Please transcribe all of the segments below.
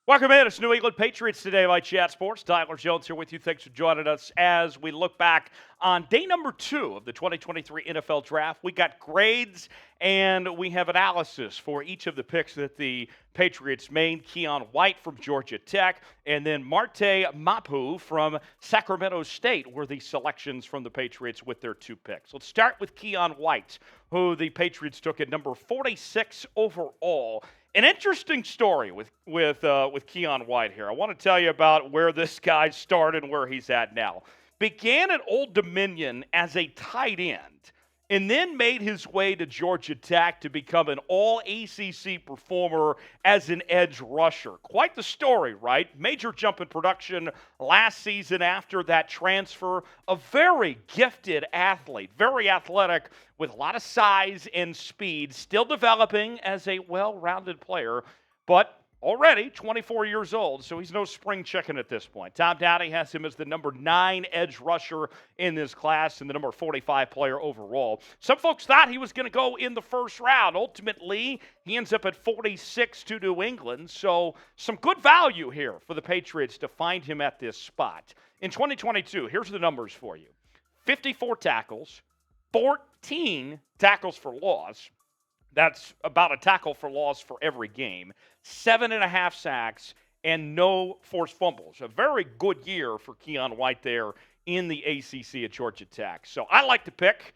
Welcome in. It's New England Patriots Today by Chat Sports. Tyler Jones here with you. Thanks for joining us as we look back on day number 2 of the 2023 NFL Draft. We got grades and we have analysis for each of the picks that the Patriots made. Keion White from Georgia Tech and then Marte Mapu from Sacramento State were the selections from the Patriots with their 2 picks. Let's start with Keion White, who the Patriots took at number 46 overall. An interesting story with Keion White here. I want to tell you about where this guy started and where he's at now. Began at Old Dominion as a tight end and then made his way to Georgia Tech to become an all-ACC performer as an edge rusher. Quite the story, right? Major jump in production last season after that transfer. A very gifted athlete, very athletic, with a lot of size and speed, still developing as a well-rounded player, but already 24 years old, so he's no spring chicken at this point. Tom Downey has him as the number 9 edge rusher in this class and the number 45 player overall. Some folks thought he was going to go in the first round. Ultimately, he ends up at 46 to New England, so some good value here for the Patriots to find him at this spot. In 2022, here's the numbers for you. 54 tackles, 14 tackles for loss. That's about a tackle for loss for every game. 7.5 sacks and no forced fumbles. A very good year for Keion White there in the ACC at Georgia Tech. So I like to pick.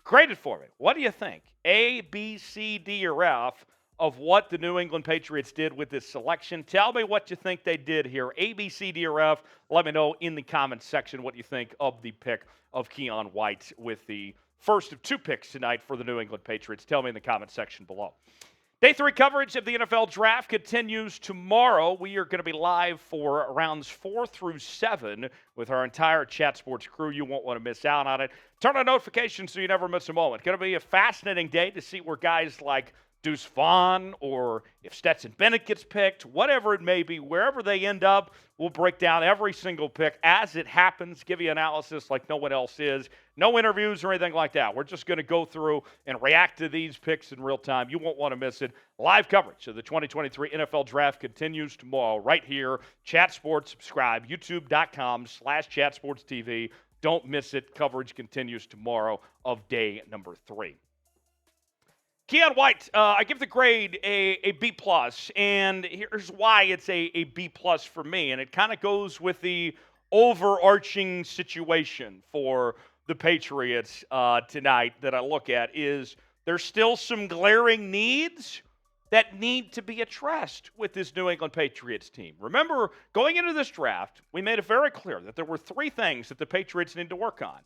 Grade it for me. What do you think? A, B, C, D, or F of what the New England Patriots did with this selection. Tell me what you think they did here. A, B, C, D, or F. Let me know in the comments section what you think of the pick of Keion White with the first of 2 picks tonight for the New England Patriots. Tell me in the comment section below. Day 3 coverage of the NFL Draft continues tomorrow. We are going to be live for rounds 4 through 7 with our entire Chat Sports crew. You won't want to miss out on it. Turn on notifications so you never miss a moment. Going to be a fascinating day to see where guys like Deuce Vaughn or if Stetson Bennett gets picked, whatever it may be, wherever they end up, we'll break down every single pick as it happens, give you analysis like no one else is. No interviews or anything like that. We're just going to go through and react to these picks in real time. You won't want to miss it. Live coverage of the 2023 NFL Draft continues tomorrow right here. Chat Sports, subscribe, youtube.com/chatsportstv. Don't miss it. Coverage continues tomorrow of day number 3. Keion White, I give the grade a B+, and here's why it's a B+ for me, and it kind of goes with the overarching situation for the Patriots tonight that I look at is there's still some glaring needs that need to be addressed with this New England Patriots team. Remember, going into this draft, we made it very clear that there were 3 things that the Patriots need to work on.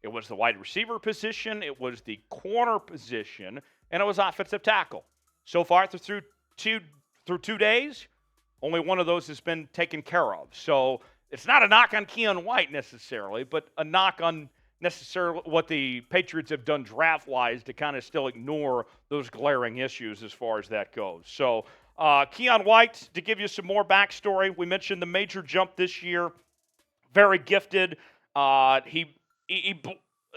It was the wide receiver position, it was the corner position, and it was offensive tackle. So far, through two days, only one of those has been taken care of. So it's not a knock on Keion White necessarily, but a knock on necessarily what the Patriots have done draft-wise to kind of still ignore those glaring issues as far as that goes. So Keion White, to give you some more backstory, we mentioned the major jump this year. Very gifted.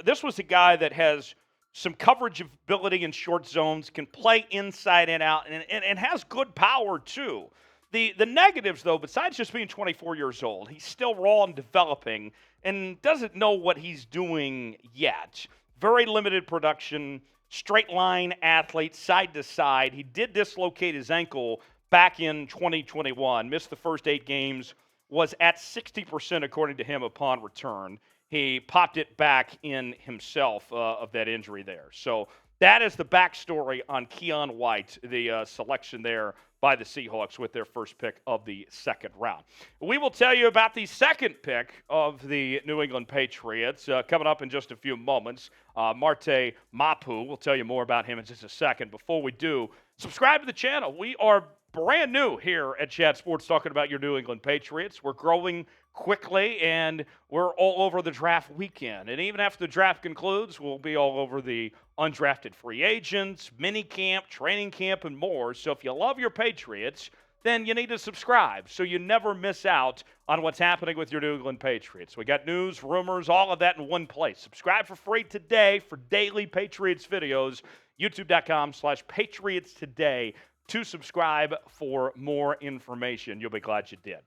This was a guy that has some coverage ability in short zones, can play inside and out, and has good power too. The negatives, though, besides just being 24 years old, he's still raw and developing and doesn't know what he's doing yet. Very limited production, straight line athlete, side to side. He did dislocate his ankle back in 2021, missed the first 8 games, was at 60% according to him upon return. He popped it back in himself of that injury there. So that is the backstory on Keion White, the selection there by the Seahawks with their first pick of the 2nd round. We will tell you about the 2nd pick of the New England Patriots coming up in just a few moments. Marte Mapu, we'll tell you more about him in just a second. Before we do, subscribe to the channel. We are brand new here at Chat Sports talking about your New England Patriots. We're growing quickly, and we're all over the draft weekend. And even after the draft concludes, we'll be all over the undrafted free agents, mini camp, training camp, and more. So if you love your Patriots, then you need to subscribe so you never miss out on what's happening with your New England Patriots. We got news, rumors, all of that in one place. Subscribe for free today for daily Patriots videos, youtube.com/Patriots Today. to subscribe for more information. You'll be glad you did.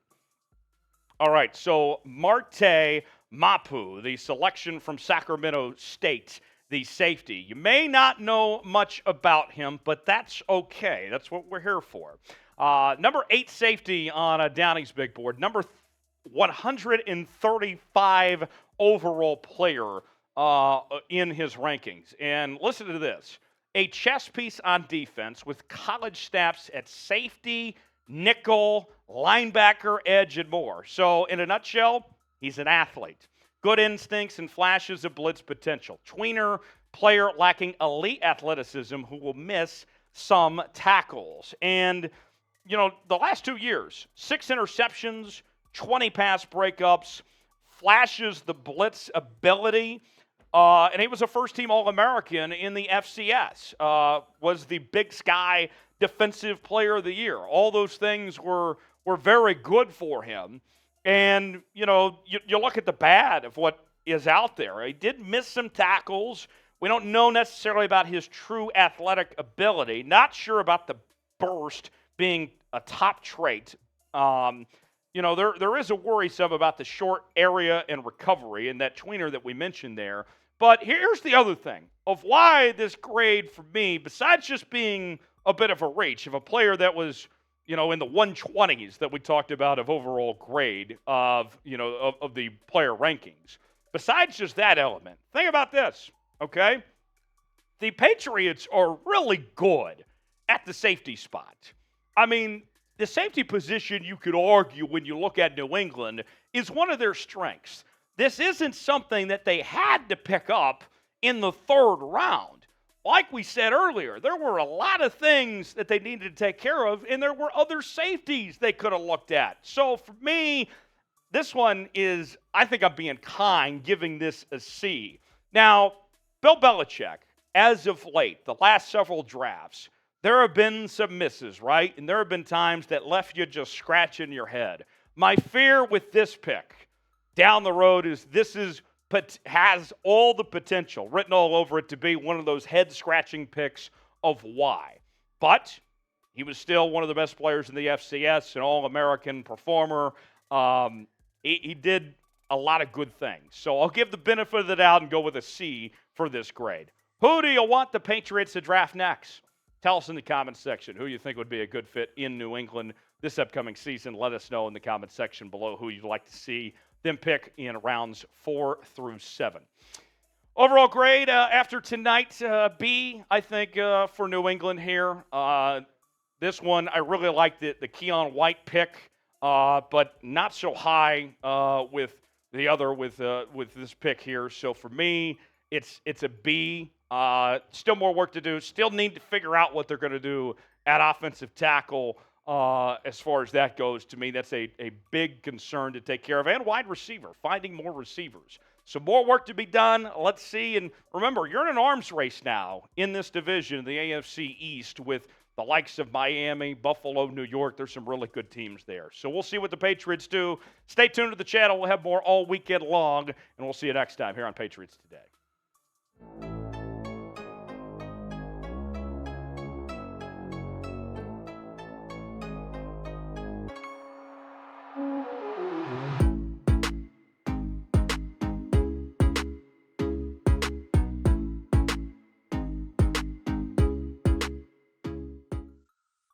All right, so Marte Mapu, the selection from Sacramento State, the safety. You may not know much about him, but that's okay. That's what we're here for. Number 8 safety on Downey's big board. Number 135 overall player in his rankings. And listen to this. A chess piece on defense with college snaps at safety, nickel, linebacker, edge, and more. So in a nutshell, he's an athlete. Good instincts and flashes of blitz potential. Tweener player lacking elite athleticism who will miss some tackles. And, you know, the last 2 years, 6 interceptions, 20 pass breakups, flashes the blitz ability. And he was a first-team All-American in the FCS. Was the Big Sky Defensive Player of the Year. All those things were very good for him. And, you know, you look at the bad of what is out there. He did miss some tackles. We don't know necessarily about his true athletic ability. Not sure about the burst being a top trait. You know, there is a worrisome about the short area and recovery and that tweener that we mentioned there. But here's the other thing of why this grade for me, besides just being a bit of a reach of a player that was, you know, in the 120s that we talked about of overall grade of, you know, of the player rankings. Besides just that element, think about this, okay? The Patriots are really good at the safety spot. I mean, the safety position, you could argue when you look at New England, is one of their strengths. This isn't something that they had to pick up in the 3rd round. Like we said earlier, there were a lot of things that they needed to take care of, and there were other safeties they could have looked at. So for me, this one is, I think I'm being kind, giving this a C. Now, Bill Belichick, as of late, the last several drafts, there have been some misses, right? And there have been times that left you just scratching your head. My fear with this pick down the road is has all the potential written all over it to be one of those head-scratching picks of why. But he was still one of the best players in the FCS, an All-American performer. He did a lot of good things. So I'll give the benefit of the doubt and go with a C for this grade. Who do you want the Patriots to draft next? Tell us in the comments section who you think would be a good fit in New England this upcoming season. Let us know in the comments section below who you'd like to see them pick in rounds 4 through 7. Overall grade after tonight, B, I think, for New England here. This one, I really like the Keion White pick, but not so high with the other, with this pick here. So for me, it's a B. Still more work to do. Still need to figure out what they're going to do at offensive tackle. As far as that goes, to me, that's a big concern to take care of. And wide receiver, finding more receivers. So more work to be done. Let's see. And remember, you're in an arms race now in this division, the AFC East, with the likes of Miami, Buffalo, New York. There's some really good teams there. So we'll see what the Patriots do. Stay tuned to the channel. We'll have more all weekend long. And we'll see you next time here on Patriots Today.